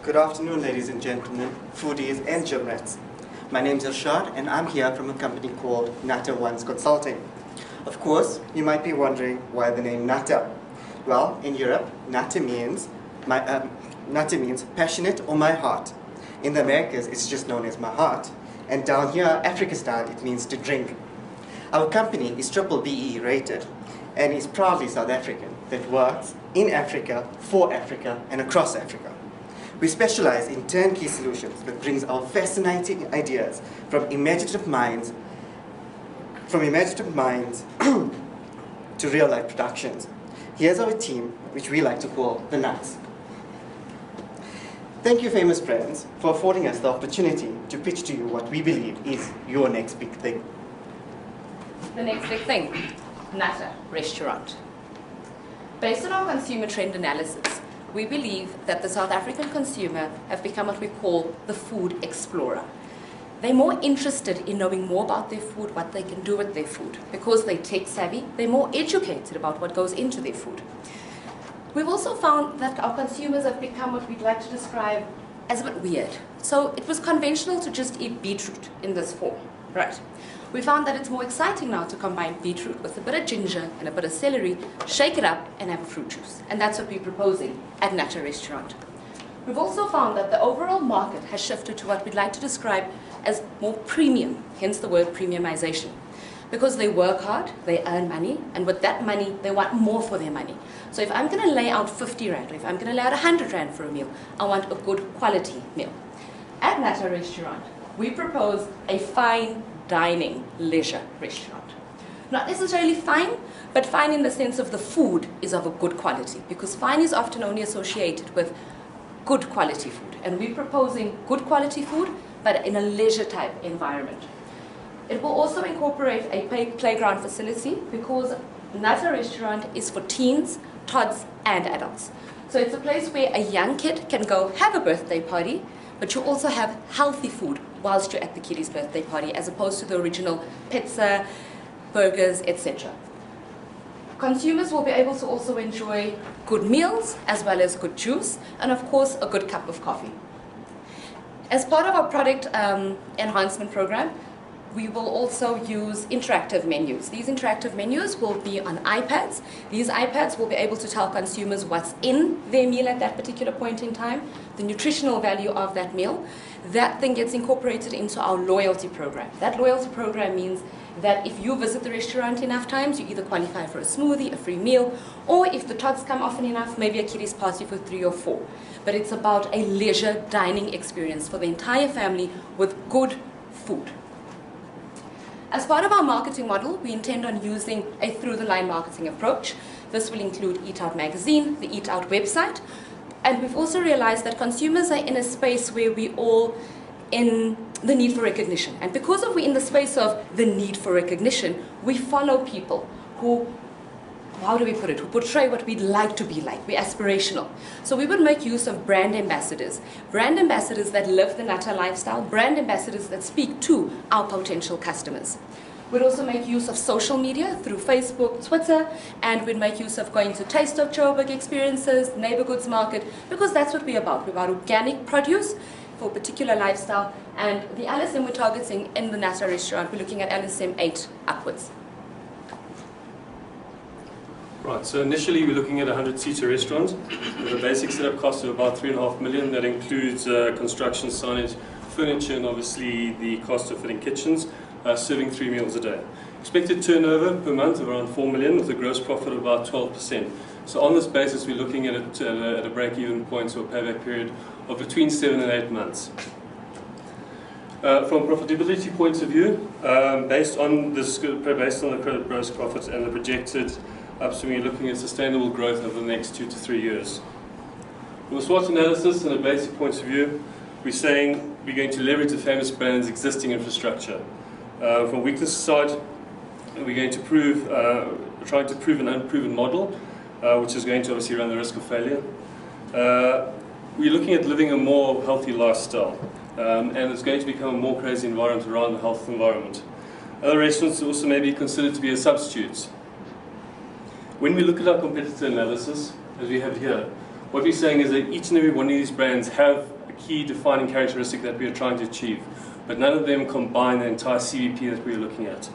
Good afternoon, ladies and gentlemen, foodies and gym rats. My name is Irshad and I'm here from a company called Natta Ones Consulting. Of course, you might be wondering why the name Natta. Well, in Europe, Natta means passionate or my heart. In the Americas, it's just known as my heart. And down here, Africa style, it means to drink. Our company is triple BE rated and is proudly South African that works in Africa, for Africa and across Africa. We specialize in turnkey solutions that brings our fascinating ideas from imaginative minds to real-life productions. Here's our team, which we like to call the Nuts. Thank you, famous friends, for affording us the opportunity to pitch to you what we believe is your next big thing. The next big thing, Natta Restaurant. Based on our consumer trend analysis, we believe that the South African consumer have become what we call the food explorer. They're more interested in knowing more about their food, what they can do with their food. Because they're tech savvy, they're more educated about what goes into their food. We've also found that our consumers have become what we'd like to describe as a bit weird. So it was conventional to just eat beetroot in this form, right? We found that it's more exciting now to combine beetroot with a bit of ginger and a bit of celery, shake it up and have a fruit juice. And that's what we're proposing at Natta Restaurant. We've also found that the overall market has shifted to what we'd like to describe as more premium, hence the word premiumization. Because they work hard, they earn money, and with that money, they want more for their money. So if I'm going to lay out 50 Rand, or if I'm going to lay out 100 Rand for a meal, I want a good quality meal. At Natta Restaurant, we propose a fine dining leisure restaurant. Not necessarily fine, but fine in the sense of the food is of a good quality, because fine is often only associated with good quality food. And we're proposing good quality food, but in a leisure type environment. It will also incorporate a playground facility because Natta Restaurant is for teens, tots, and adults. So it's a place where a young kid can go have a birthday party, but you also have healthy food whilst you're at the kiddie's birthday party, as opposed to the original pizza, burgers, etc. Consumers will be able to also enjoy good meals, as well as good juice, and of course, a good cup of coffee. As part of our product enhancement program, we will also use interactive menus. These interactive menus will be on iPads. These iPads will be able to tell consumers what's in their meal at that particular point in time, the nutritional value of that meal. That then gets incorporated into our loyalty program. That loyalty program means that if you visit the restaurant enough times, you either qualify for a smoothie, a free meal, or if the tots come often enough, maybe a kiddies party for 3 or 4. But it's about a leisure dining experience for the entire family with good food. As part of our marketing model, we intend on using a through-the-line marketing approach. This will include Eat Out Magazine, the Eat Out website, and we've also realized that consumers are in a space where we all in the need for recognition. And because we're in the space of the need for recognition, we follow people who, how do we put it, who portray what we'd like to be like. We're aspirational. So we would make use of brand ambassadors that live the Natta lifestyle, brand ambassadors that speak to our potential customers. We'd also make use of social media through Facebook, Twitter, and we'd make use of going to Taste of Joburg experiences, neighborhoods market, because that's what we're about. We're about organic produce for a particular lifestyle, and the LSM we're targeting in the Natta Restaurant, we're looking at LSM 8 upwards. Right, so initially we're looking at a 100-seater restaurant with a basic setup cost of about 3.5 million. That includes construction, signage, furniture, and obviously the cost of fitting kitchens, serving 3 meals a day. Expected turnover per month of around 4 million with a gross profit of about 12%. So on this basis we're looking at a break-even point or payback period of between 7 and 8 months. From a profitability point of view, based on the gross profits and the projected upstream, we're looking at sustainable growth over the next 2 to 3 years. From a SWOT analysis and a basic point of view, we're saying we're going to leverage the famous brand's existing infrastructure. From weakness side, we're going to trying to prove an unproven model, which is going to obviously run the risk of failure. We're looking at living a more healthy lifestyle, and it's going to become a more crazy environment around the health environment. Other restaurants also may be considered to be a substitute. When we look at our competitor analysis, as we have here, what we're saying is that each and every one of these brands have key defining characteristic that we are trying to achieve, but none of them combine the entire CVP that we are looking at.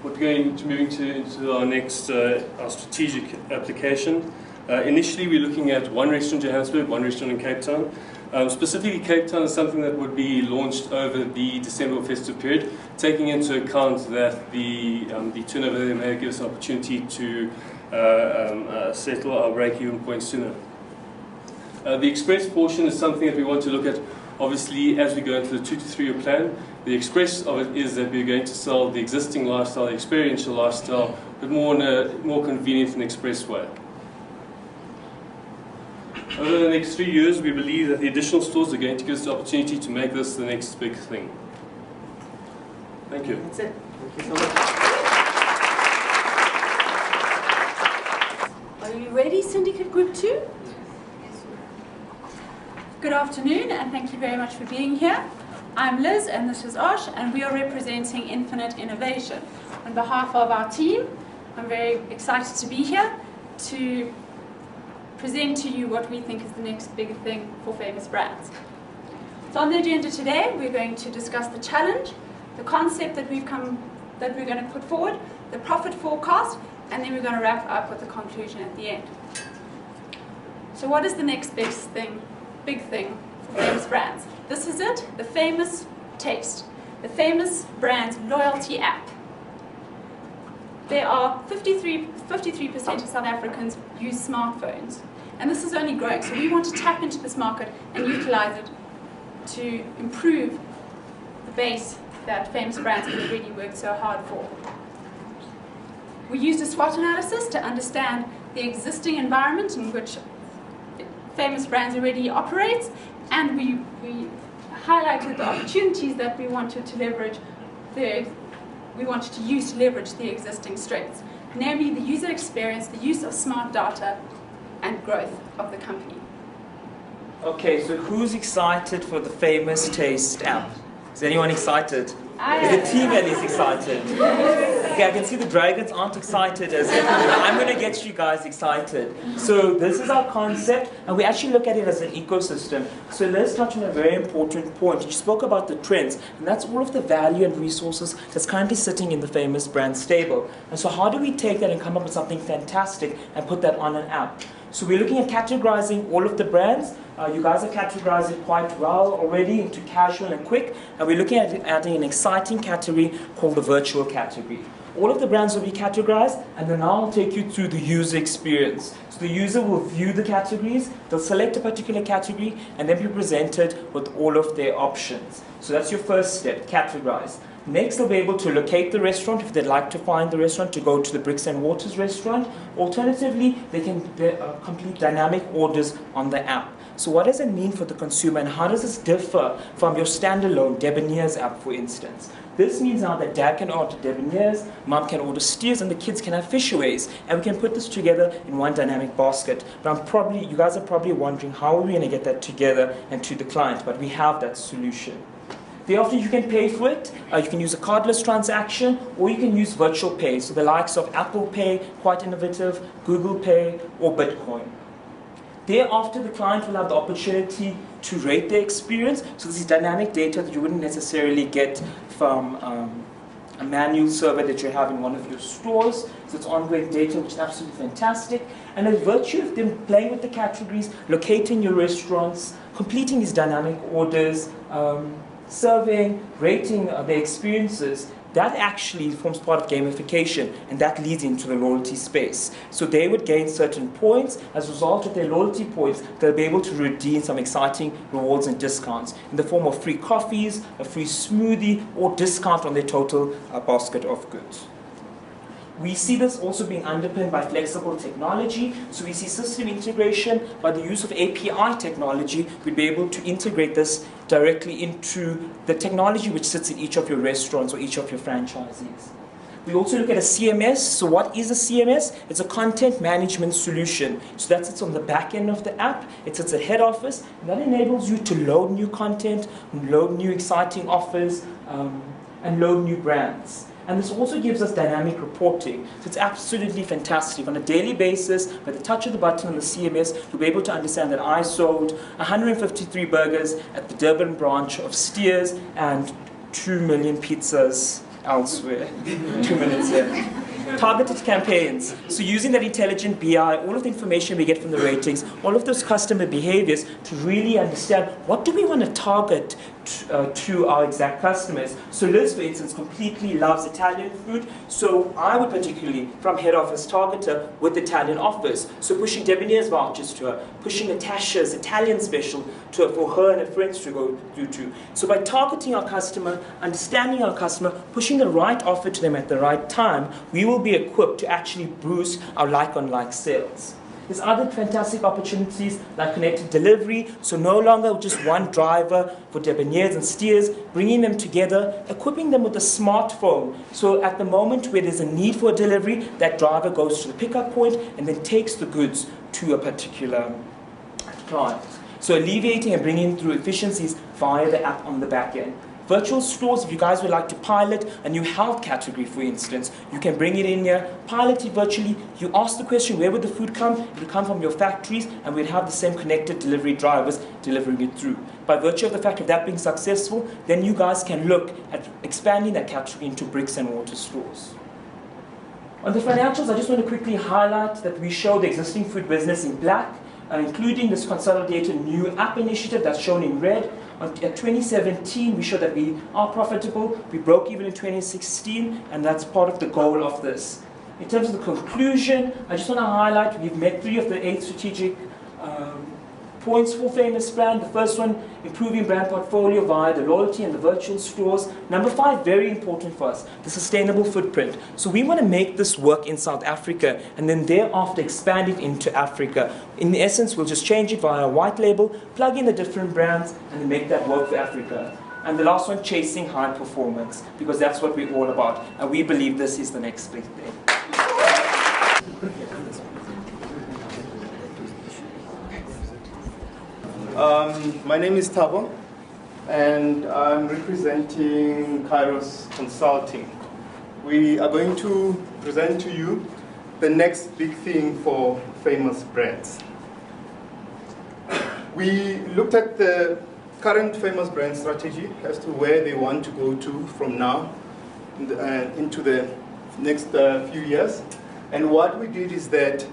Moving into our next our strategic application. Initially, we're looking at one restaurant in Johannesburg, one restaurant in Cape Town. Specifically, Cape Town is something that would be launched over the December festive period, taking into account that the turnover there may give us an opportunity to settle our break-even point sooner. The express portion is something that we want to look at, obviously, as we go into the 2 to 3 year plan. The express of it is that we're going to sell the existing lifestyle, the experiential lifestyle, but more in a more convenient and express way. Over the next 3 years, we believe that the additional stores are going to give us the opportunity to make this the next big thing. Thank you. That's it. Thank you so much. Are you ready, Syndicate Group 2? Good afternoon, and thank you very much for being here. I'm Liz, and this is Osh, and we are representing Infinite Innovation. On behalf of our team, I'm very excited to be here to present to you what we think is the next big thing for famous brands. So on the agenda today, we're going to discuss the challenge, the concept that we're going to put forward, the profit forecast, and then we're going to wrap up with the conclusion at the end. So what is the next big thing for famous brands? This is it, the Famous Taste, the Famous Brands loyalty app. There are 53% of South Africans use smartphones, and this is only growing. So we want to tap into this market and utilize it to improve the base that famous brands have already worked so hard for. We used a SWOT analysis to understand the existing environment in which famous brands already operate, and we highlighted the opportunities that we wanted to leverage to use to leverage the existing strengths, namely the user experience, the use of smart data, and growth of the company. Okay, so who's excited for the Famous Taste app? Is anyone excited? Is the team at least excited? Okay, I can see the dragons aren't excited as I'm going to get you guys excited. So this is our concept, and we actually look at it as an ecosystem. So let's touch on a very important point. You spoke about the trends, and that's all of the value and resources that's currently sitting in the famous brand stable. And so how do we take that and come up with something fantastic and put that on an app? So we're looking at categorizing all of the brands. You guys are categorizing quite well already into casual and quick. And we're looking at adding an exciting category called the virtual category. All of the brands will be categorized, and then I'll take you through the user experience. So the user will view the categories, they'll select a particular category, and then be presented with all of their options. So that's your first step, categorize. Next, they'll be able to locate the restaurant if they'd like to find the restaurant, to go to the Bricks and Waters restaurant. Alternatively, they can complete dynamic orders on the app. So what does it mean for the consumer, and how does this differ from your standalone Debonair's app, for instance? This means now that dad can order Debonair's, mom can order steers, and the kids can have fishaways, and we can put this together in one dynamic basket. But you guys are probably wondering, how are we going to get that together and to the client? But we have that solution. Thereafter, you can pay for it. You can use a cardless transaction, or you can use virtual pay. So the likes of Apple Pay, quite innovative, Google Pay, or Bitcoin. Thereafter, the client will have the opportunity to rate their experience. So this is dynamic data that you wouldn't necessarily get from a manual survey that you have in one of your stores. So it's ongoing data, which is absolutely fantastic. And by virtue of them playing with the categories, locating your restaurants, completing these dynamic orders, surveying, rating their experiences, that actually forms part of gamification, and that leads into the loyalty space. So they would gain certain points. As a result of their loyalty points, they'll be able to redeem some exciting rewards and discounts in the form of free coffees, a free smoothie, or discount on their total basket of goods. We see this also being underpinned by flexible technology. So we see system integration. By the use of API technology, we'd be able to integrate this directly into the technology which sits in each of your restaurants or each of your franchisees. We also look at a CMS. So what is a CMS? It's a content management solution. So that sits on the back end of the app. It sits at head office, and that enables you to load new content, load new exciting offers, and load new brands. And this also gives us dynamic reporting. So it's absolutely fantastic. On a daily basis, with the touch of the button on the CMS, you'll be able to understand that I sold 153 burgers at the Durban branch of Steers and 2 million pizzas elsewhere. 2 minutes here. Targeted campaigns. So using that intelligent BI, all of the information we get from the ratings, all of those customer behaviors to really understand what do we want to target to our exact customers. So Liz, for instance, completely loves Italian food. So I would particularly, from head office, target her with Italian offers. So pushing Debonair's vouchers to her, pushing Natasha's Italian special to her, for her and her friends to go through to. So by targeting our customer, understanding our customer, pushing the right offer to them at the right time, we will be equipped to actually boost our like-on-like sales. There's other fantastic opportunities like connected delivery, so no longer just one driver for Debonair's and Steers, bringing them together, equipping them with a smartphone. So at the moment where there's a need for a delivery, that driver goes to the pickup point and then takes the goods to a particular client. So alleviating and bringing through efficiencies via the app on the back end. Virtual stores, if you guys would like to pilot a new health category, for instance, you can bring it in here, pilot it virtually. You ask the question, where would the food come? It will come from your factories, and we'd have the same connected delivery drivers delivering it through. By virtue of the fact of that being successful, then you guys can look at expanding that category into bricks and mortar stores. On the financials, I just want to quickly highlight that we show the existing food business in black, including this consolidated new app initiative that's shown in red. At 2017, we show that we are profitable. We broke even in 2016, and that's part of the goal of this. In terms of the conclusion, I just want to highlight we've met 3 of the 8 strategic points for Famous Brand. The first one, improving brand portfolio via the loyalty and the virtual stores. Number 5, very important for us, the sustainable footprint. So we want to make this work in South Africa and then thereafter expand it into Africa. In essence, we'll just change it via a white label, plug in the different brands, and then make that work for Africa. And the last one, chasing high performance, because that's what we're all about. And we believe this is the next big thing. My name is Thabo, and I'm representing Kairos Consulting. We are going to present to you the next big thing for Famous Brands. We looked at the current Famous Brand strategy as to where they want to go to from now into the next few years. And what we did is that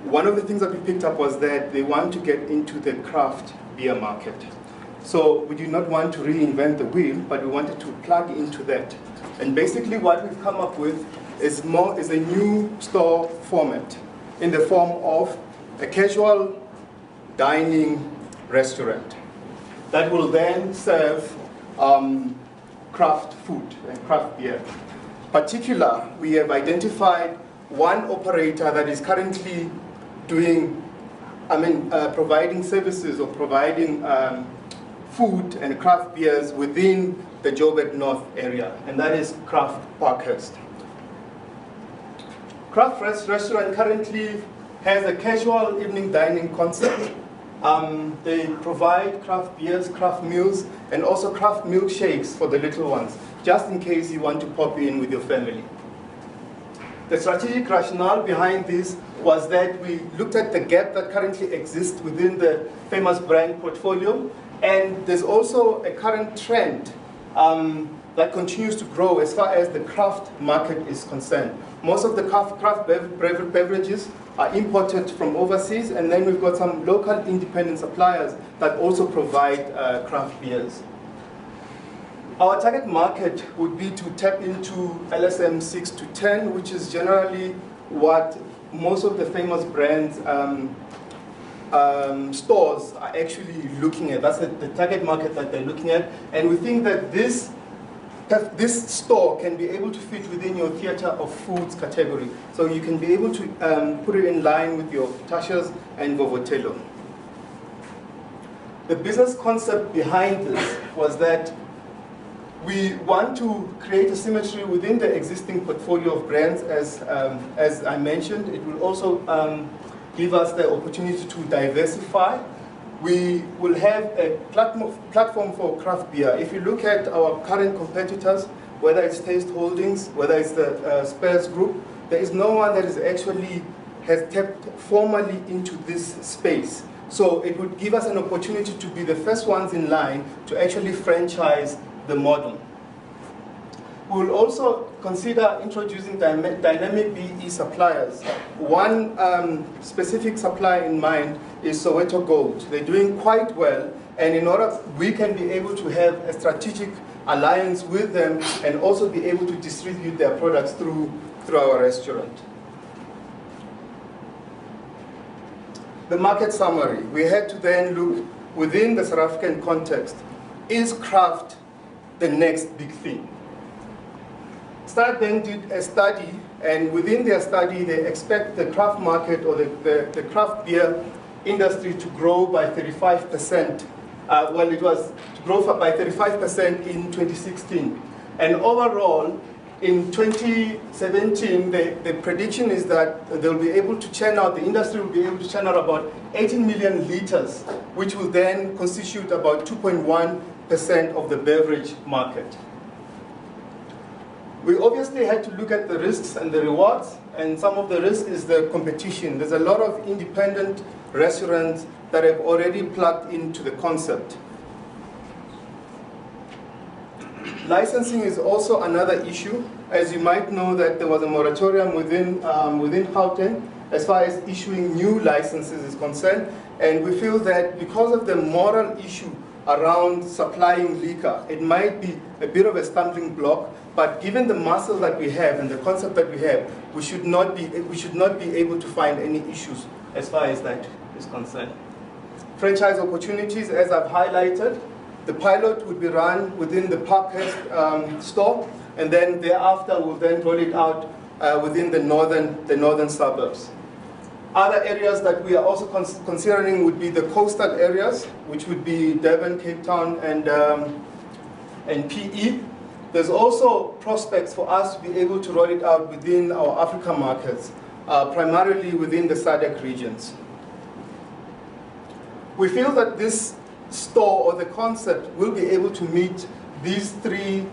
one of the things that we picked up was that they want to get into the craft beer market. So we did not want to reinvent the wheel, but we wanted to plug into that. And basically what we've come up with is a new store format in the form of a casual dining restaurant that will then serve craft food and craft beer. Particular, we have identified one operator that is currently providing services or providing food and craft beers within the Joburg North area, and that is Craft Parkhurst. Craft Restaurant currently has a casual evening dining concept. They provide craft beers, craft meals, and also craft milkshakes for the little ones, just in case you want to pop in with your family. The strategic rationale behind this was that we looked at the gap that currently exists within the Famous Brand portfolio, and there's also a current trend that continues to grow as far as the craft market is concerned. Most of the craft beverages are imported from overseas, and then we've got some local independent suppliers that also provide craft beers. Our target market would be to tap into LSM 6 to 10, which is generally what most of the Famous Brands stores are actually looking at. That's the target market that they're looking at. And we think that this store can be able to fit within your theater of foods category. So you can be able to put it in line with your Tasha's and Vovotello. The business concept behind this was that we want to create a symmetry within the existing portfolio of brands, as I mentioned. It will also give us the opportunity to diversify. We will have a platform for craft beer. If you look at our current competitors, whether it's Taste Holdings, whether it's the Spurs Group, there is no one that is actually has tapped formally into this space. So it would give us an opportunity to be the first ones in line to actually franchise the model. We will also consider introducing dynamic BE suppliers. One specific supplier in mind is Soweto Gold. They're doing quite well, and in order we can be able to have a strategic alliance with them and also be able to distribute their products through our restaurant. The market summary. We had to then look within the South African context. Is craft the next big thing? Start then did a study, and within their study they expect the craft market or the craft beer industry to grow by 35%. Well, it was to grow by 35% in 2016. And overall, in 2017, the prediction is that they'll be able to churn out, the industry will be able to churn out about 18 million liters, which will then constitute about 2.1% of the beverage market. We obviously had to look at the risks and the rewards, and some of the risk is the competition. There's a lot of independent restaurants that have already plugged into the concept. Licensing is also another issue. As you might know, that there was a moratorium within Gauteng as far as issuing new licenses is concerned, and we feel that because of the moral issue around supplying liquor, it might be a bit of a stumbling block, but given the muscle that we have and the concept that we have, we should not be able to find any issues as far as that is concerned. Franchise opportunities, as I've highlighted, the pilot would be run within the Parkhurst store, and then thereafter we'll then roll it out within the northern suburbs. Other areas that we are also considering would be the coastal areas, which would be Durban, Cape Town, and PE. There's also prospects for us to be able to roll it out within our Africa markets, primarily within the SADC regions. We feel that this store or the concept will be able to meet these three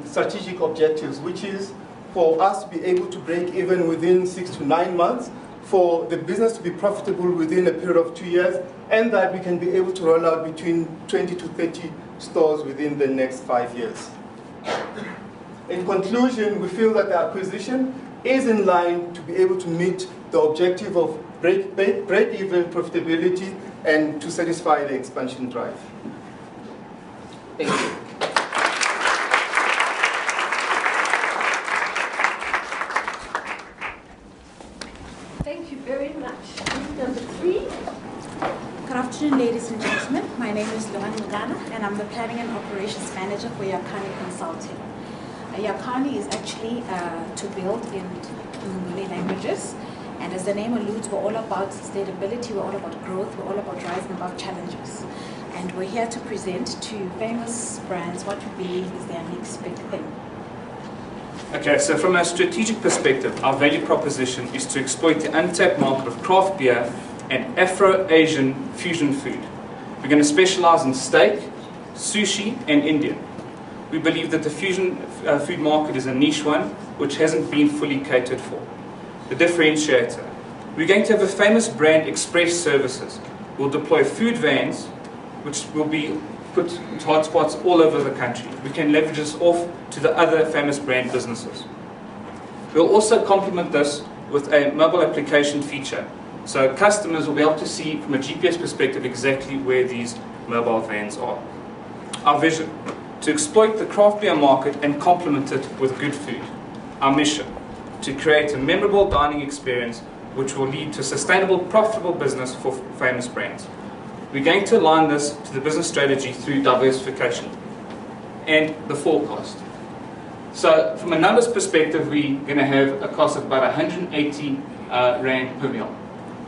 strategic objectives, which is for us to be able to break even within 6 to 9 months, for the business to be profitable within a period of 2 years, and that we can be able to roll out between 20 to 30 stores within the next 5 years. In conclusion, we feel that the acquisition is in line to be able to meet the objective of break-even profitability and to satisfy the expansion drive. Thank you. Thank you very much. Number 3. Good afternoon, ladies and gentlemen. My name is Luhan Ngana, and I'm the Planning and Operations Manager for Yakani Consulting. Yakani is actually to build in many languages, and as the name alludes, we're all about sustainability, we're all about growth, we're all about rising above challenges. And we're here to present to famous brands what we believe is their next big thing. Okay, so from a strategic perspective, our value proposition is to exploit the untapped market of craft beer and Afro-Asian fusion food. We're going to specialize in steak, sushi, and Indian. We believe that the fusion food market is a niche one, which hasn't been fully catered for. The differentiator. We're going to have a famous brand express services. We'll deploy food vans, which will be put into hotspots all over the country. We can leverage this off to the other famous brand businesses. We'll also complement this with a mobile application feature. So customers will be able to see from a GPS perspective exactly where these mobile vans are. Our vision, to exploit the craft beer market and complement it with good food. Our mission, to create a memorable dining experience which will lead to sustainable, profitable business for famous brands. We're going to align this to the business strategy through diversification and the forecast. So from a numbers perspective, we're going to have a cost of about 180 Rand per meal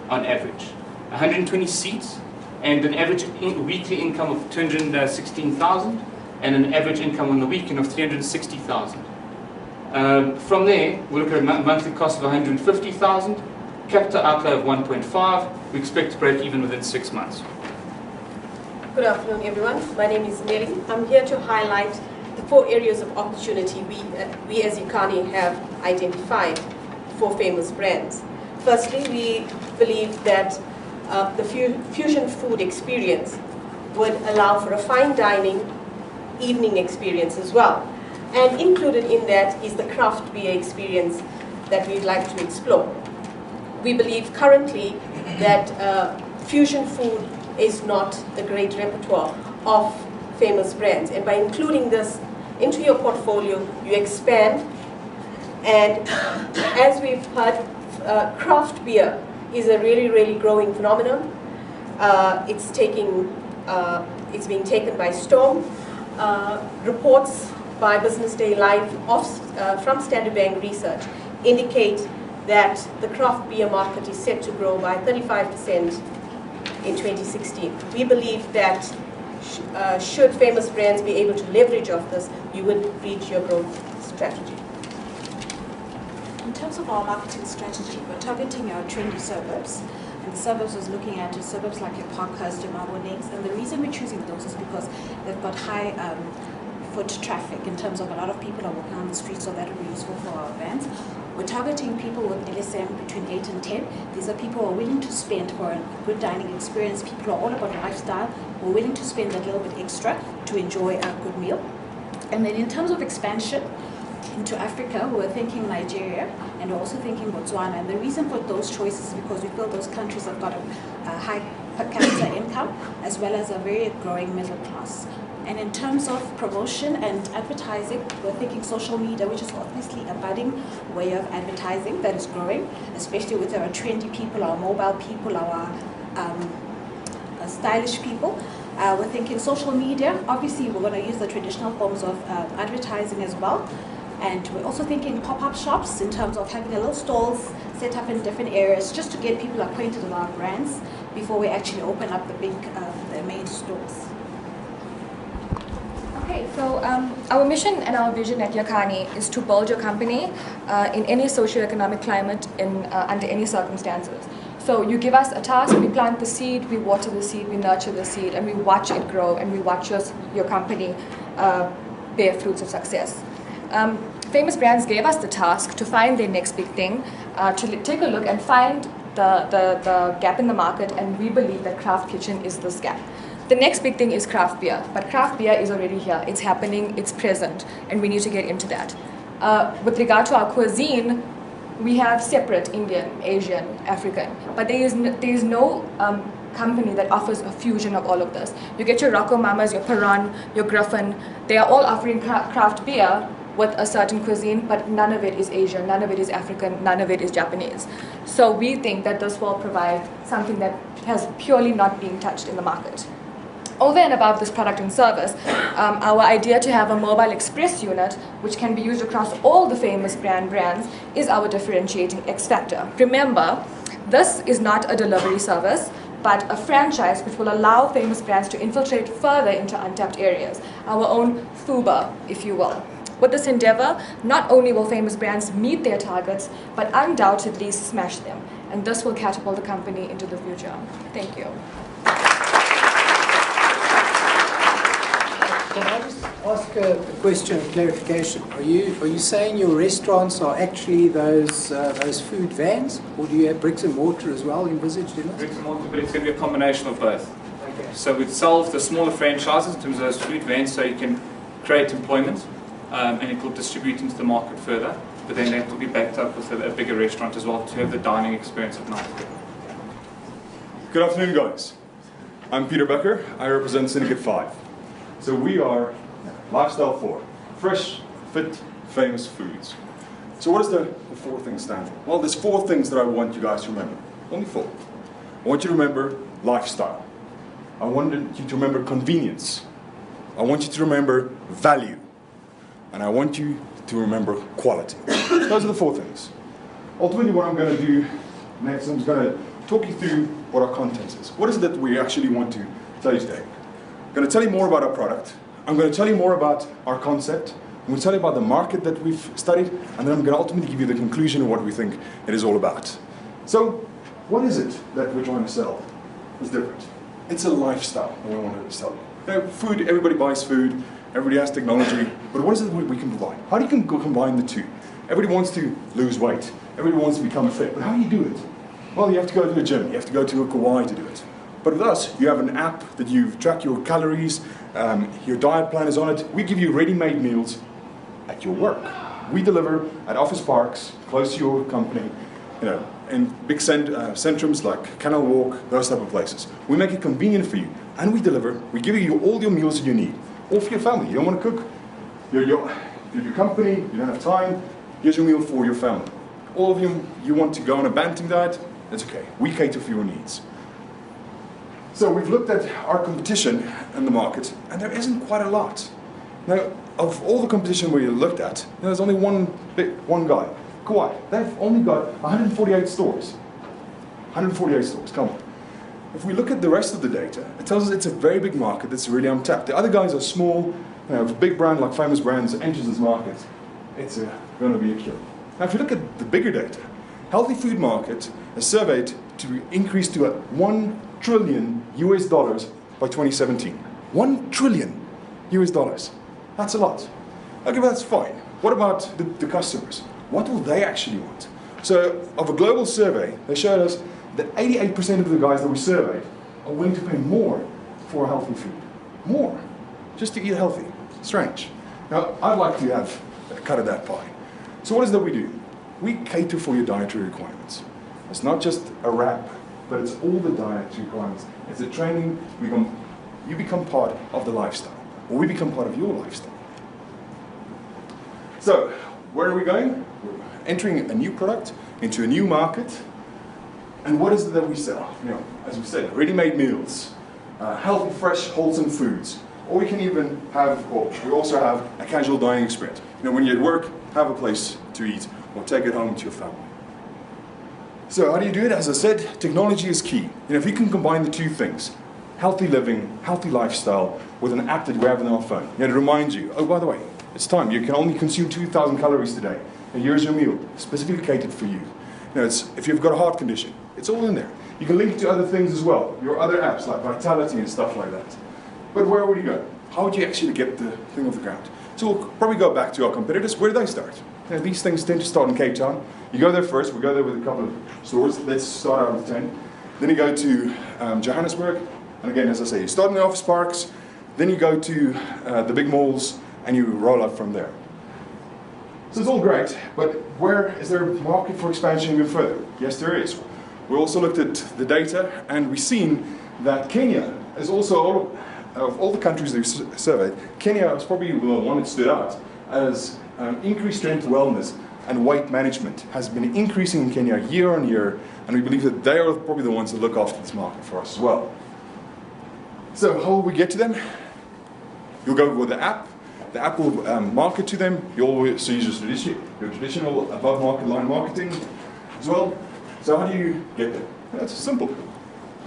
on average. 120 seats and an average weekly income of 216,000 and an average income on the weekend of 360,000. From there, we'll look at a monthly cost of 150,000, capital outlay of 1.5. We expect to break even within 6 months. Good afternoon, everyone. My name is Mary. I'm here to highlight the 4 areas of opportunity we as Ikani have identified for famous brands. Firstly, we believe that the fusion food experience would allow for a fine dining evening experience as well. And included in that is the craft beer experience that we'd like to explore. We believe currently that fusion food is not a great repertoire of famous brands. And by including this into your portfolio, you expand. And as we've heard, craft beer is a really, really growing phenomenon. It's being taken by storm. Reports by Business Day Live from Standard Bank Research indicate that the craft beer market is set to grow by 35% in 2016. We believe that should famous brands be able to leverage off this, you would reach your growth strategy. In terms of our marketing strategy, we're targeting our trendy suburbs. And the suburbs was looking at suburbs like your Parkhurst, your Marble Links. And the reason we're choosing those is because they've got high foot traffic in terms of a lot of people are walking on the streets, so that will be useful for our events. We're targeting people with LSM between 8 and 10. These are people who are willing to spend for a good dining experience. People who are all about lifestyle, who are willing to spend that little bit extra to enjoy a good meal. And then in terms of expansion into Africa, we're thinking Nigeria and we're also thinking Botswana. And the reason for those choices is because we feel those countries have got a high per capita income as well as a very growing middle class. And in terms of promotion and advertising, we're thinking social media, which is obviously a budding way of advertising that is growing, especially with our trendy people, our mobile people, our stylish people. We're thinking social media. Obviously, we're going to use the traditional forms of advertising as well. And we're also thinking pop-up shops in terms of having a little stalls set up in different areas just to get people acquainted with our brands before we actually open up the main stores. Okay, so our mission and our vision at Yakani is to build your company in any socioeconomic climate under any circumstances. So you give us a task, we plant the seed, we water the seed, we nurture the seed, and we watch it grow, and we watch your company bear fruits of success. Famous brands gave us the task to find their next big thing, to take a look and find the gap in the market, and we believe that craft kitchen is this gap. The next big thing is craft beer, but craft beer is already here. It's happening, it's present, and we need to get into that. With regard to our cuisine, we have separate Indian, Asian, African, but there is no company that offers a fusion of all of this. You get your Rocco Mamas, your Perron, your Griffin, they are all offering craft beer with a certain cuisine, but none of it is Asian, none of it is African, none of it is Japanese. So we think that this will provide something that has purely not been touched in the market. Over and above this product and service, our idea to have a mobile express unit, which can be used across all the famous brands, is our differentiating X factor. Remember, this is not a delivery service, but a franchise which will allow famous brands to infiltrate further into untapped areas, our own FUBA, if you will. With this endeavor, not only will famous brands meet their targets, but undoubtedly smash them. And this will catapult the company into the future. Thank you. Can I just ask a question of clarification? Are you saying your restaurants are actually those food vans, or do you have bricks and mortar as well envisaged in it? Bricks and mortar, but it's going to be a combination of both. Okay. So we'd solve the smaller franchises in terms of those food vans, so you can create employment, and it will distribute into the market further. But then that will be backed up with a bigger restaurant as well to have the dining experience at night. Good afternoon, guys. I'm Peter Becker. I represent Syndicate 5. So we are Lifestyle 4, fresh, fit, famous foods. So what does the 4 things stand for? Well, there's 4 things that I want you guys to remember. Only 4. I want you to remember lifestyle. I want you to remember convenience. I want you to remember value. And I want you to remember quality. Those are the 4 things. Ultimately, what I'm going to do next, I'm just going to talk you through what our content is. What is it that we actually want to tell you today? I'm going to tell you more about our product. I'm going to tell you more about our concept. I'm going to tell you about the market that we've studied, and then I'm going to ultimately give you the conclusion of what we think it is all about. So, what is it that we're trying to sell? It's different. It's a lifestyle that we wanted to sell you. Now, food, everybody buys food, everybody has technology, but what is it we can provide? How do you combine the two? Everybody wants to lose weight, everybody wants to become fit, but how do you do it? Well, you have to go to a gym, you have to go to a Kauai to do it. But with us, you have an app that you track your calories, your diet plan is on it. We give you ready-made meals at your work. We deliver at office parks, close to your company, in big centrums like Canal Walk, those type of places. We make it convenient for you, and we deliver. We give you all your meals that you need, all for your family. You don't want to cook, you're your company, you don't have time, here's your meal for your family. All of you want to go on a banting diet, that's okay. We cater for your needs. So we've looked at our competition in the market, and there isn't quite a lot. Now, of all the competition we looked at, there's only one guy, Kauai. They've only got 148 stores. 148 stores, come on. If we look at the rest of the data, it tells us it's a very big market that's really untapped. The other guys are small, if a big brand like Famous Brands enters this market, it's going to be a kill. Now, if you look at the bigger data, healthy food market is surveyed to increase to $1 trillion by 2017. $1 trillion. That's a lot. Okay, but that's fine. What about the customers? What will they actually want? So, of a global survey, they showed us that 88% of the guys that we surveyed are willing to pay more for healthy food. More. Just to eat healthy. Strange. Now, I'd like to have a cut of that pie. So what is it that we do? We cater for your dietary requirements. It's not just a wrap, but it's all the dietary requirements. It's a training, you become part of the lifestyle, or we become part of your lifestyle. So, where are we going? We're entering a new product, into a new market, and what is it that we sell? As we said, ready-made meals, healthy, fresh, wholesome foods, or we can even have, or we also have a casual dining experience. When you're at work, have a place to eat, or take it home to your family. So how do you do it? As I said, technology is key. If you can combine the two things, healthy living, healthy lifestyle, with an app that we have on our phone, to remind you, oh, by the way, it's time, you can only consume 2,000 calories today, and here's your meal, specifically catered for you. If you've got a heart condition, it's all in there. You can link it to other things as well, your other apps like Vitality and stuff like that. But where would you go? How would you actually get the thing off the ground? So we'll probably go back to our competitors. Where do they start? These things tend to start in Cape Town. You go there first. We go there with a couple of stores. Let's start out with 10. Then you go to Johannesburg. And again, as I say, you start in the office parks. Then you go to the big malls, and you roll out from there. So it's all great, but is there a market for expansion even further? Yes, there is. We also looked at the data, and we've seen that Kenya is also, of all the countries that we surveyed, Kenya is probably the one that stood out as increased strength wellness and weight management has been increasing in Kenya year on year, and we believe that they are probably the ones that look after this market for us as well. So how will we get to them? You'll go with the app. The app will market to them. You'll also use your traditional above market line marketing as well. So how do you get there? That's simple.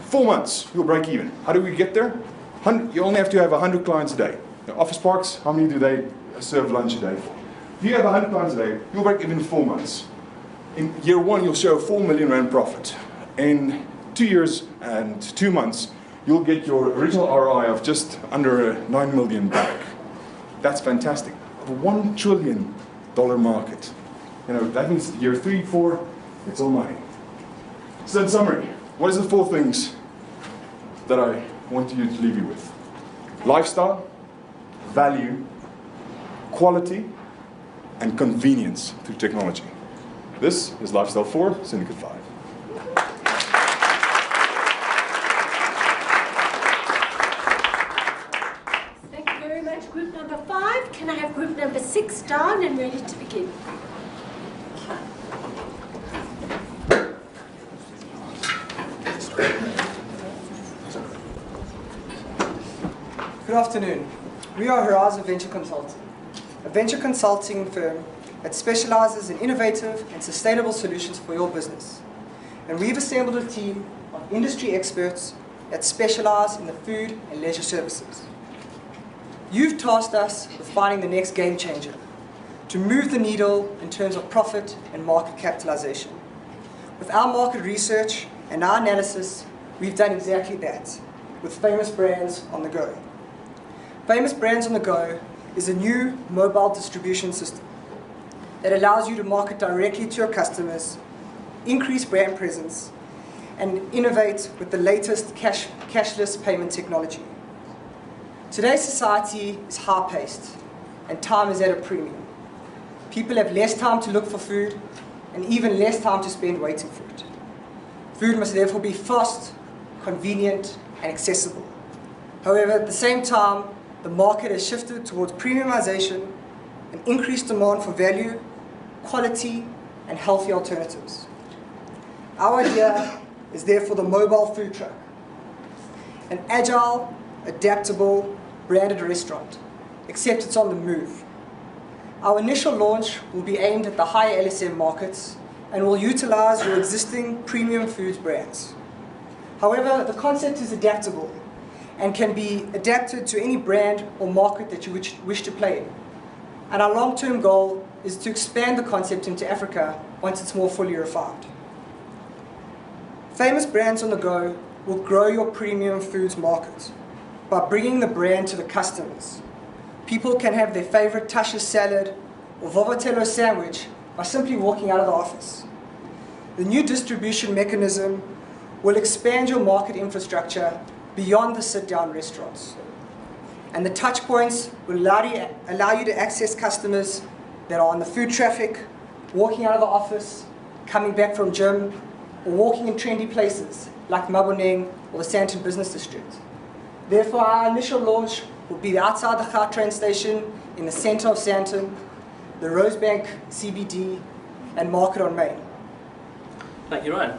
4 months, you'll break even. How do we get there? You only have to have 100 clients a day. Now, office parks, how many do they serve lunch a day for? If you have 100 clients a day, you'll break even in 4 months. In year 1, you'll show a 4 million rand profit. In 2 years and 2 months, you'll get your original ROI of just under 9 million back. That's fantastic. Of a $1 trillion market. That means year 3, 4, it's all money. So in summary, what is the 4 things that I want you to leave you with? Lifestyle, value, quality, and convenience through technology. This is Lifestyle 4, Syndicate 5. Thank you very much, group number 5. Can I have group number 6 down and ready to begin? Good afternoon. We are Horizon Venture Consulting, a venture consulting firm that specializes in innovative and sustainable solutions for your business. And we've assembled a team of industry experts that specialize in the food and leisure services. You've tasked us with finding the next game changer to move the needle in terms of profit and market capitalization. With our market research and our analysis, we've done exactly that, with Famous Brands on the go. Famous Brands on the Go is a new mobile distribution system that allows you to market directly to your customers, increase brand presence, and innovate with the latest cashless payment technology. Today's society is high-paced, and time is at a premium. People have less time to look for food, and even less time to spend waiting for it. Food must therefore be fast, convenient, and accessible. However, at the same time, the market has shifted towards premiumization and increased demand for value, quality, and healthy alternatives. Our idea is therefore the mobile food truck, an agile, adaptable, branded restaurant, except it's on the move. Our initial launch will be aimed at the higher LSM markets and will utilize your existing premium foods brands. However, the concept is adaptable and can be adapted to any brand or market that you wish to play in. And our long-term goal is to expand the concept into Africa once it's more fully refined. Famous Brands on the Go will grow your premium foods market by bringing the brand to the customers. People can have their favorite Tasha salad or Vovatello sandwich by simply walking out of the office. The new distribution mechanism will expand your market infrastructure beyond the sit-down restaurants. And the touch points will allow you to access customers that are on the food traffic, walking out of the office, coming back from gym, or walking in trendy places like Maboneng or the Sandton Business District. Therefore, our initial launch will be outside the Gautrain station in the center of Sandton, the Rosebank CBD, and Market on Main. Thank you, Ryan.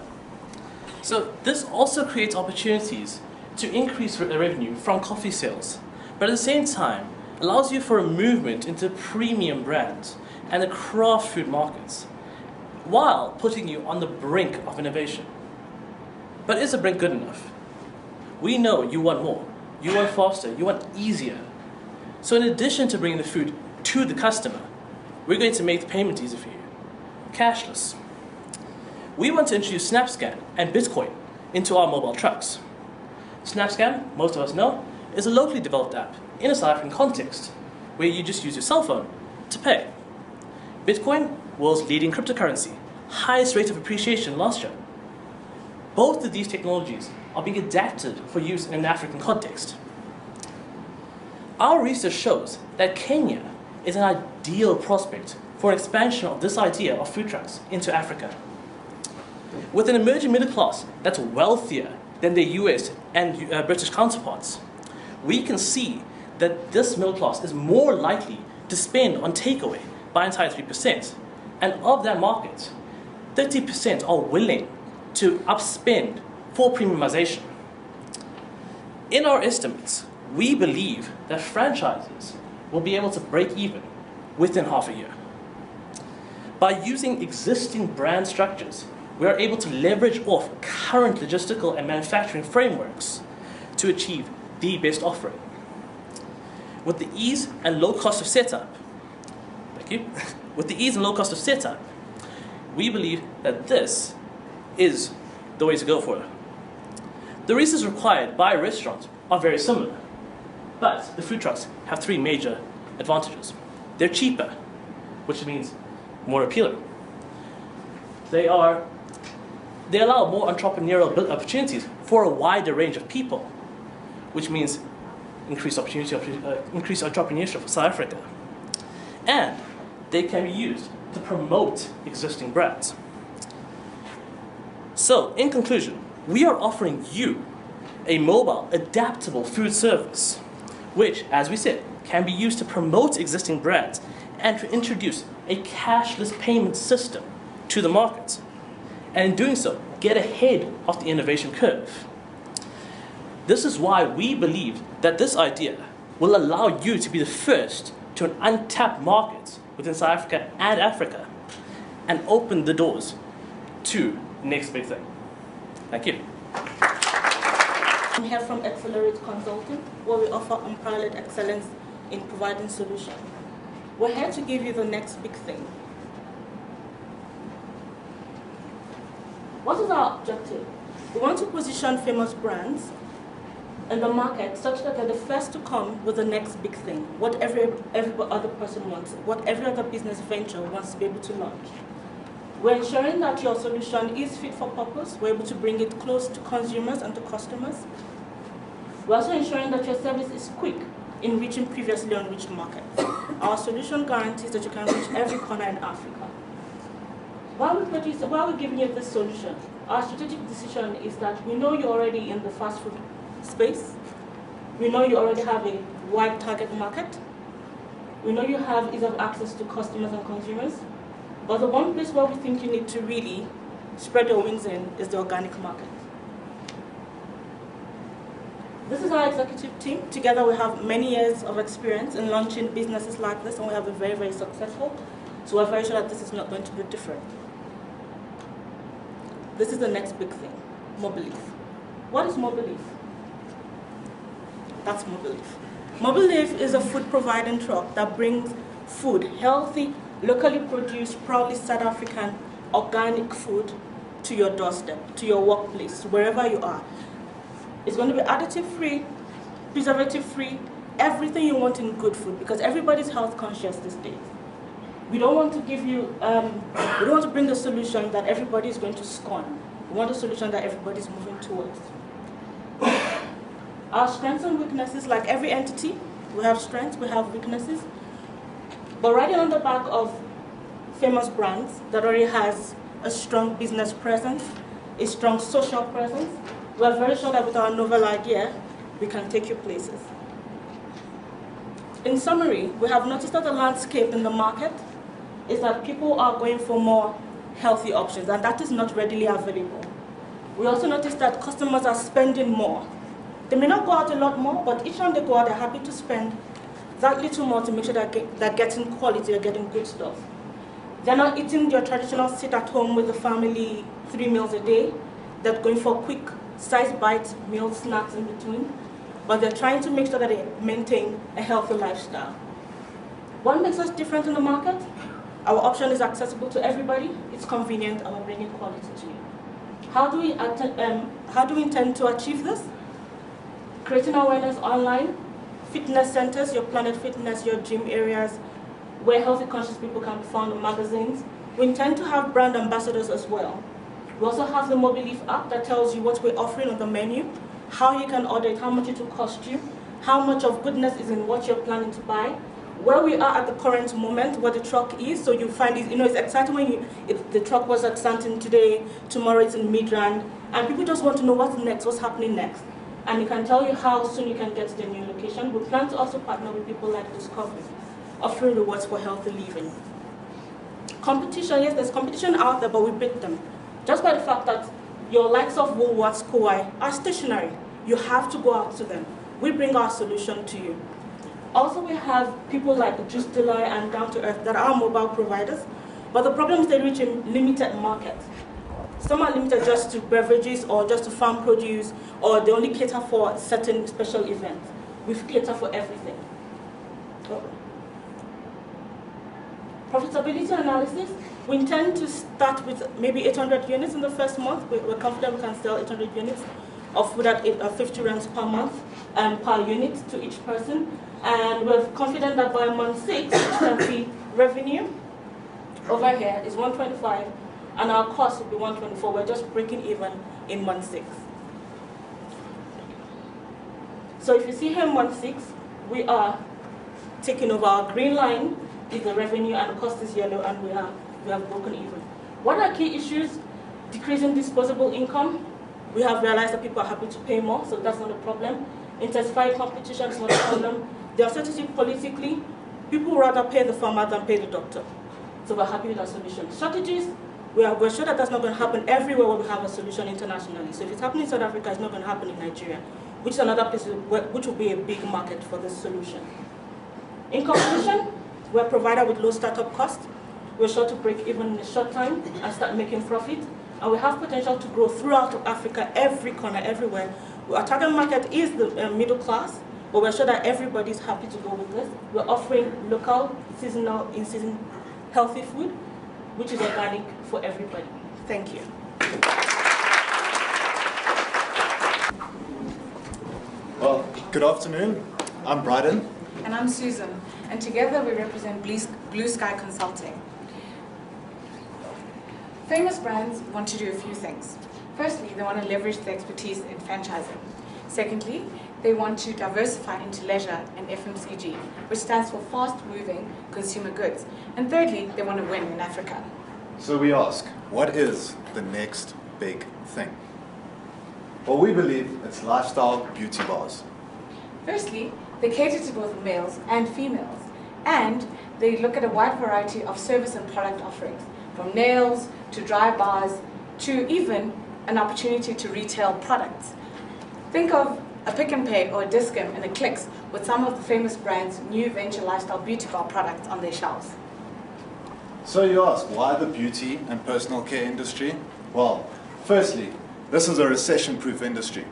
So this also creates opportunities to increase revenue from coffee sales, but at the same time allows you for a movement into premium brands and the craft food markets, while putting you on the brink of innovation. But is the brink good enough? We know you want more, you want faster, you want easier. So in addition to bringing the food to the customer, we're going to make the payment easy for you, cashless. We want to introduce SnapScan and Bitcoin into our mobile trucks. SnapScan, most of us know, is a locally developed app in a South African context, where you just use your cell phone to pay. Bitcoin, world's leading cryptocurrency, highest rate of appreciation last year. Both of these technologies are being adapted for use in an African context. Our research shows that Kenya is an ideal prospect for an expansion of this idea of food trucks into Africa. With an emerging middle class that's wealthier than their US and British counterparts, we can see that this middle class is more likely to spend on takeaway by an entire 3%. And of that market, 30% are willing to upspend for premiumization. In our estimates, we believe that franchises will be able to break even within half a year. By using existing brand structures, we are able to leverage off current logistical and manufacturing frameworks to achieve the best offering. With the ease and low cost of setup, with the ease and low cost of setup, we believe that this is the way to go for it. The resources required by restaurants are very similar, but the food trucks have three major advantages. They're cheaper, which means more appealing. They allow more entrepreneurial opportunities for a wider range of people, which means increased entrepreneurship for South Africa. And they can be used to promote existing brands. So, in conclusion, we are offering you a mobile, adaptable food service, which, as we said, can be used to promote existing brands and to introduce a cashless payment system to the market. And in doing so, get ahead of the innovation curve. This is why we believe that this idea will allow you to be the first to an untapped market within South Africa and Africa, and open the doors to the next big thing. Thank you. I'm here from Accelerate Consulting, where we offer unparalleled excellence in providing solutions. We're here to give you the next big thing. What is our objective? We want to position famous brands in the market such that they're the first to come with the next big thing, what every other person wants, what every other business venture wants to be able to launch. We're ensuring that your solution is fit for purpose. We're able to bring it close to consumers and to customers. We're also ensuring that your service is quick in reaching previously unreached markets. Our solution guarantees that you can reach every corner in Africa. While we're giving you this solution, our strategic decision is that we know you're already in the fast food space. We know you already have a wide target market. We know you have ease of access to customers and consumers. But the one place where we think you need to really spread your wings in is the organic market. This is our executive team. Together we have many years of experience in launching businesses like this, and we have been very, very successful. So we're very sure that this is not going to be different. This is the next big thing, Mobileaf. What is Mobileaf? That's Mobileaf. Mobileaf is a food providing truck that brings food, healthy, locally produced, proudly South African, organic food to your doorstep, to your workplace, wherever you are. It's going to be additive-free, preservative-free, everything you want in good food, because everybody's health conscious these days. We don't want to give you, we don't want to bring a solution that everybody is going to scorn. We want a solution that everybody is moving towards. Our strengths and weaknesses, like every entity, we have strengths, we have weaknesses. But riding on the back of famous brands that already has a strong business presence, a strong social presence, we are very sure that with our novel idea, we can take you places. In summary, we have noticed that the landscape in the market is that people are going for more healthy options, and that is not readily available. We also noticed that customers are spending more. They may not go out a lot more, but each time they go out, they're happy to spend that little more to make sure that they're getting quality, they're getting good stuff. They're not eating your traditional sit at home with the family 3 meals a day. They're going for quick size bites, meals, snacks in between. But they're trying to make sure that they maintain a healthy lifestyle. What makes us different in the market? Our option is accessible to everybody, it's convenient, and we're bringing quality to you. How do we intend to achieve this? Creating awareness online, fitness centers, your Planet Fitness, your gym areas, where healthy conscious people can be found in magazines. We intend to have brand ambassadors as well. We also have the Mobileaf app that tells you what we're offering on the menu, how you can order it, how much it will cost you, how much of goodness is in what you're planning to buy, where we are at the current moment, where the truck is, so you find it, it's exciting when the truck was at Santon today, tomorrow it's in Midrand, and people just want to know what's next, what's happening next. And it can tell you how soon you can get to the new location. We plan to also partner with people like Discovery, offering rewards for healthy living. Competition, yes, there's competition out there, but we beat them. Just by the fact that your likes of Woolworths, Kowai are stationary. You have to go out to them. We bring our solution to you. Also, we have people like Juice Delay and Down to Earth that are mobile providers, but the problem is they reach a limited market. Some are limited just to beverages or just to farm produce, or they only cater for certain special events. We cater for everything. Profitability analysis. We intend to start with maybe 800 units in the first month. We're confident we can sell 800 units of food at 50 rands per month and per unit to each person. And we're confident that by month 6, which can be revenue over here is 125, and our cost will be 124. We're just breaking even in month 6. So if you see here in month 6, we are taking over. Our green line is the revenue, and the cost is yellow, and we have broken even. What are key issues? Decreasing disposable income. We have realized that people are happy to pay more, so that's not a problem. Intensified competition is not a problem. The uncertainty politically, people rather pay the farmer than pay the doctor. So we're happy with our solution. Strategies, we're sure that that's not going to happen everywhere where we have a solution internationally. So if it's happening in South Africa, it's not going to happen in Nigeria, which is another place which will be a big market for this solution. In conclusion, we're a provider with low startup costs. We're sure to break even in a short time and start making profit. And we have potential to grow throughout Africa, every corner, everywhere. Our target market is the middle class, but we're sure that everybody's happy to go with this. We're offering local, seasonal, in-season, healthy food, which is organic for everybody. Thank you. Good afternoon. I'm Bryden. And I'm Susan. And together we represent Blue Sky Consulting. Famous brands want to do a few things. Firstly, they want to leverage their expertise in franchising. Secondly, they want to diversify into leisure and FMCG, which stands for fast-moving consumer goods. And thirdly, they want to win in Africa. So we ask, what is the next big thing? Well, we believe it's lifestyle beauty bars. Firstly, they cater to both males and females, and they look at a wide variety of service and product offerings, from nails to dry bars to even an opportunity to retail products. Think of a Pick and Pay or a Discount and a Clicks with some of the famous brands' new venture lifestyle beauty bar products on their shelves. So you ask, why the beauty and personal care industry? Well, firstly, this is a recession-proof industry.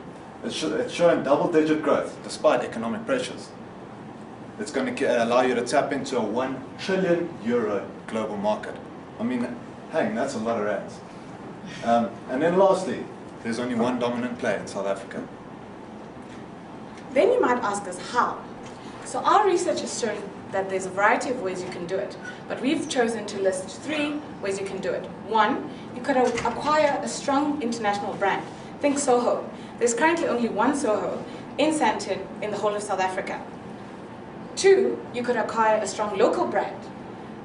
It's showing double-digit growth despite economic pressures. It's going to allow you to tap into a €1 trillion global market. I mean, hang, that's a lot of rands. And then lastly, there's only one dominant player in South Africa. Then you might ask us how. So our research has shown that there's a variety of ways you can do it, but we've chosen to list 3 ways you can do it. 1, you could acquire a strong international brand. Think Soho. There's currently only one Soho in Sandton in the whole of South Africa. 2, you could acquire a strong local brand.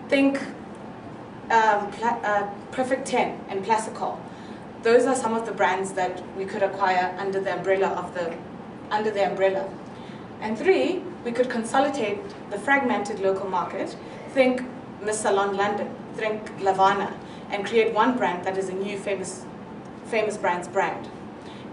Think Perfect 10 and Plasticol. Those are some of the brands that we could acquire under the umbrella And 3, we could consolidate the fragmented local market. Think Miss Salon London, think Lavana, and create one brand that is a new famous brand's brand.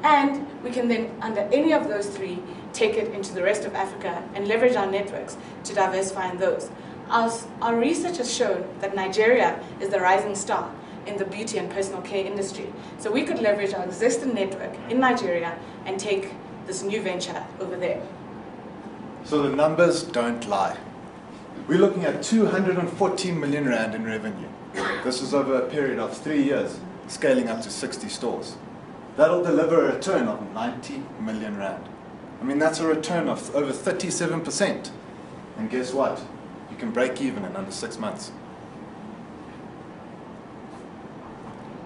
And we can then, under any of those 3, take it into the rest of Africa and leverage our networks to diversify in those. Our research has shown that Nigeria is the rising star in the beauty and personal care industry. So we could leverage our existing network in Nigeria and take this new venture over there. So the numbers don't lie. We're looking at 240 million rand in revenue. This is over a period of 3 years, scaling up to 60 stores. That'll deliver a return of 90 million rand. I mean, that's a return of over 37%. And guess what? You can break even in under 6 months.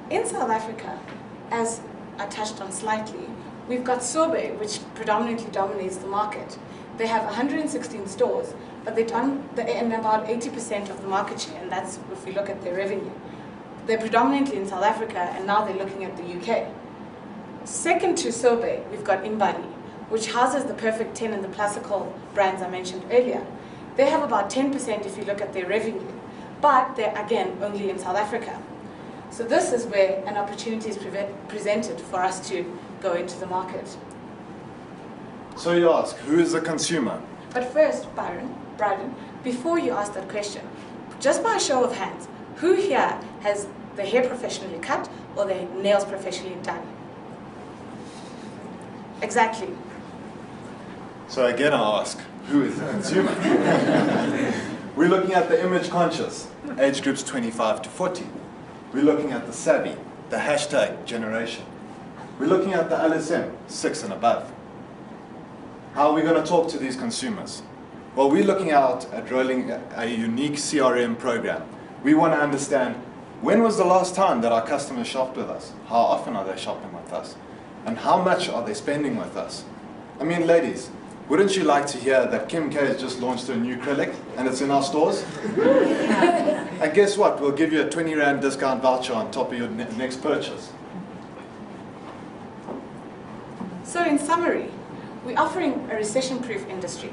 In South Africa, as I touched on slightly, we've got Sobe, which predominantly dominates the market. They have 116 stores, but they're in about 80% of the market share, and that's if we look at their revenue. They're predominantly in South Africa, and now they're looking at the UK. Second to Sobe, we've got Imbali, which houses the Perfect 10 and the Plasticol brands I mentioned earlier. They have about 10% if you look at their revenue, but they're, again, only in South Africa. So this is where an opportunity is presented for us to go into the market. So you ask, who is the consumer? But first, Bryden, before you ask that question, just by a show of hands, who here has their hair professionally cut or their nails professionally done? Exactly. So again I ask, who is the consumer? We're looking at the image conscious, age groups 25 to 40. We're looking at the savvy, the hashtag generation. We're looking at the LSM, 6 and above. How are we going to talk to these consumers? Well, we're looking out at rolling a unique CRM program. We want to understand, when was the last time that our customers shopped with us? How often are they shopping with us? And how much are they spending with us? I mean, ladies, wouldn't you like to hear that Kim K has just launched a new acrylic and it's in our stores? And guess what? We'll give you a 20 Rand discount voucher on top of your next purchase. So in summary, we're offering a recession-proof industry.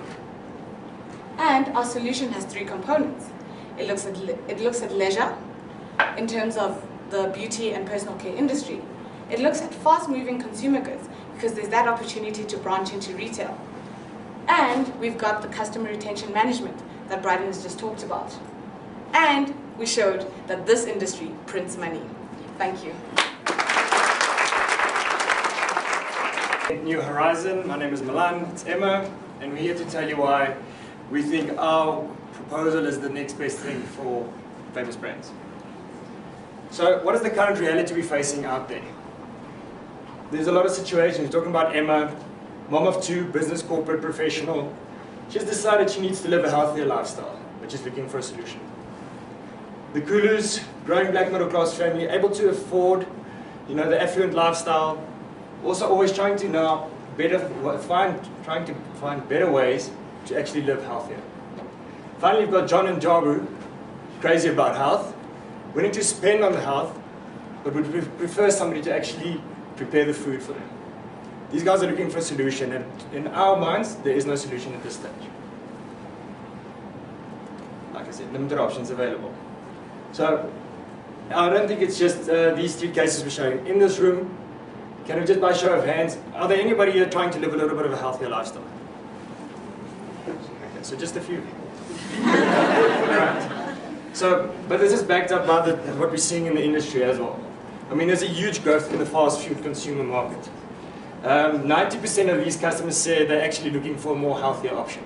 And our solution has 3 components. It looks at leisure in terms of the beauty and personal care industry. It looks at fast-moving consumer goods because there's that opportunity to branch into retail. And we've got the customer retention management that Bryden has just talked about. And we showed that this industry prints money. Thank you. New Horizon, my name is Milan, it's Emma, and we're here to tell you why we think our proposal is the next best thing for famous brands. So what is the current reality we're facing out there? There's a lot of situations, we're talking about Emma, mom of two, business, corporate, professional. She's decided she needs to live a healthier lifestyle, but she's looking for a solution. The Kulus, growing black middle class family, able to afford, the affluent lifestyle, also always trying to now trying to find better ways to actually live healthier. Finally, you've got John and Jabu, crazy about health, willing to spend on the health, but would prefer somebody to actually prepare the food for them. These guys are looking for a solution, and in our minds, there is no solution at this stage. Like I said, limited options available. So, I don't think it's just these three cases we're showing. In this room, can we just by show of hands, are there anybody here trying to live a little bit of a healthier lifestyle? Okay, so just a few. Right. So, but this is backed up by what we're seeing in the industry as well. I mean, there's a huge growth in the fast food consumer market. 90% of these customers say they're actually looking for a more healthier option.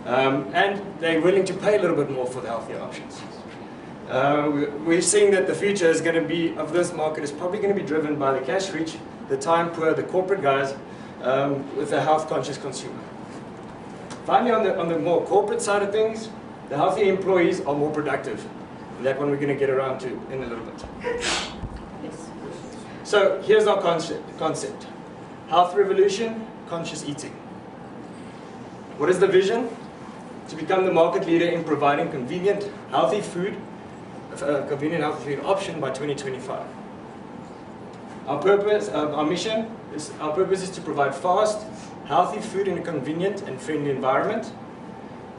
And they're willing to pay a little bit more for the healthier options. We're seeing that the future is going to be, of this market, is probably going to be driven by the cash rich, the time poor, the corporate guys, with a health conscious consumer. Finally, on the more corporate side of things, the healthy employees are more productive. And that one we're going to get around to in a little bit. Yes. So here's our concept. Health revolution, conscious eating. What is the vision? To become the market leader in providing convenient, healthy food, convenient, healthy food option by 2025. Our purpose, our mission, our purpose is to provide fast, healthy food in a convenient and friendly environment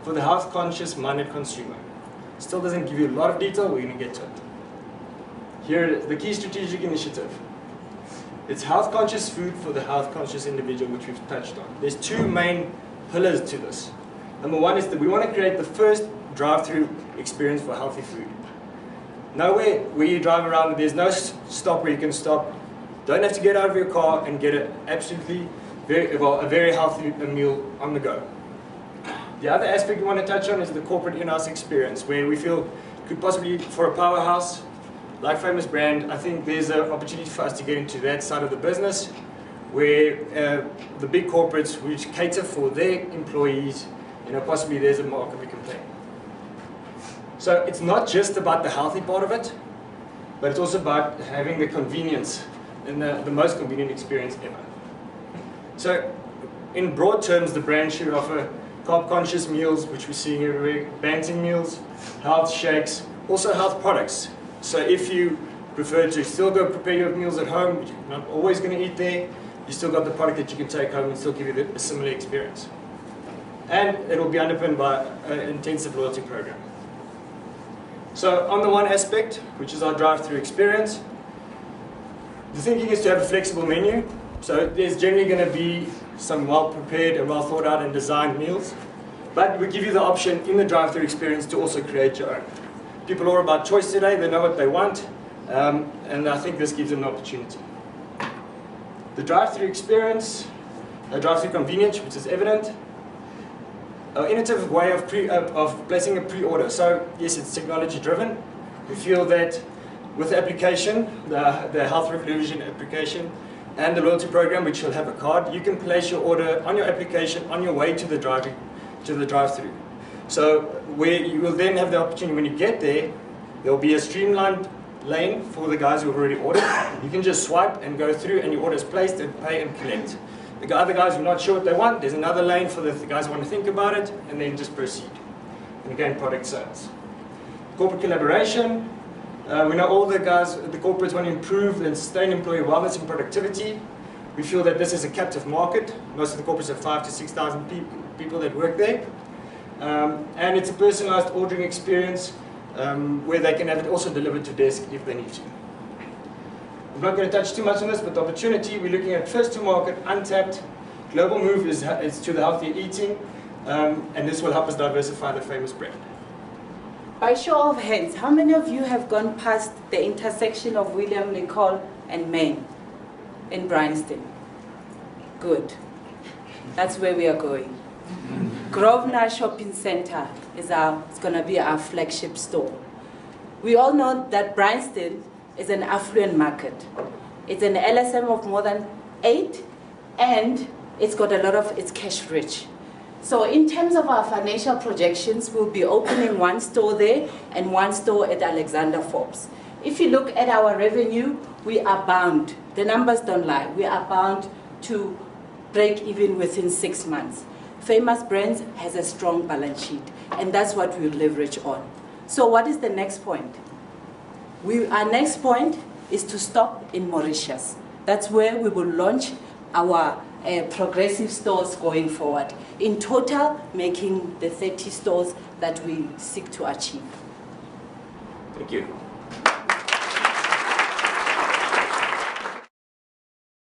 for the health-conscious minded consumer. Still doesn't give you a lot of detail, we're going to get to it. Here is the key strategic initiative. It's health-conscious food for the health-conscious individual, which we've touched on. There's two main pillars to this. Number one is that we want to create the first drive-through experience for healthy food. Nowhere where you drive around, there's no stop where you can stop. Don't have to get out of your car and get a very healthy meal on the go. The other aspect we want to touch on is the corporate in-house experience, where we feel could possibly, for a powerhouse like Famous Brand, I think there's an opportunity for us to get into that side of the business, where the big corporates which cater for their employees, possibly there's a market we can play. So it's not just about the healthy part of it, but it's also about having the convenience and the most convenient experience ever. So in broad terms, the brand should offer carb-conscious meals, which we're seeing everywhere, banting meals, health shakes, also health products. So if you prefer to still go prepare your meals at home, but you're not always going to eat there, you still got the product that you can take home and still give you a similar experience. And it will be underpinned by an intensive loyalty program. So on the one aspect, which is our drive-through experience, the thinking is to have a flexible menu. So there's generally going to be some well-prepared and well-thought-out and designed meals. But we give you the option in the drive-through experience to also create your own. People are about choice today, they know what they want, and I think this gives them an opportunity. The drive-through experience, a drive-through convenience, which is evident, an innovative way of placing a pre-order. So yes, it's technology-driven. We feel that with the application, the Health Revolution application, and the loyalty program, which will have a card, you can place your order on your application on your way to the drive-through. So where you will then have the opportunity, when you get there, there will be a streamlined lane for the guys who have already ordered. You can just swipe and go through, and your order is placed and pay and collect. The other guys who are not sure what they want, there's another lane for the guys who want to think about it, and then just proceed. And again, product sales. Corporate collaboration. We know all the guys, the corporates want to improve and sustain employee wellness and productivity. We feel that this is a captive market. Most of the corporates have 5,000 to 6,000 people that work there. And it's a personalized ordering experience where they can have it also delivered to desk if they need to. I'm not going to touch too much on this, but the opportunity, we're looking at first to market, untapped. Global move is to the healthier eating, and this will help us diversify the Famous Brand. By show of hands, how many of you have gone past the intersection of William Nicol and Main in Bryanston? Good. That's where we are going. Grosvenor Shopping Center is going to be our flagship store. We all know that Bryanston is an affluent market. It's an LSM of more than 8, and it's got a lot of, it's cash rich. So in terms of our financial projections, we'll be opening 1 store there and 1 store at Alexander Forbes. If you look at our revenue, we are bound, the numbers don't lie, we are bound to break even within 6 months. Famous Brands has a strong balance sheet, and that's what we'll leverage on. So what is the next point? Our next point is to stop in Mauritius. That's where we will launch our progressive stores going forward. In total, making the 30 stores that we seek to achieve. Thank you.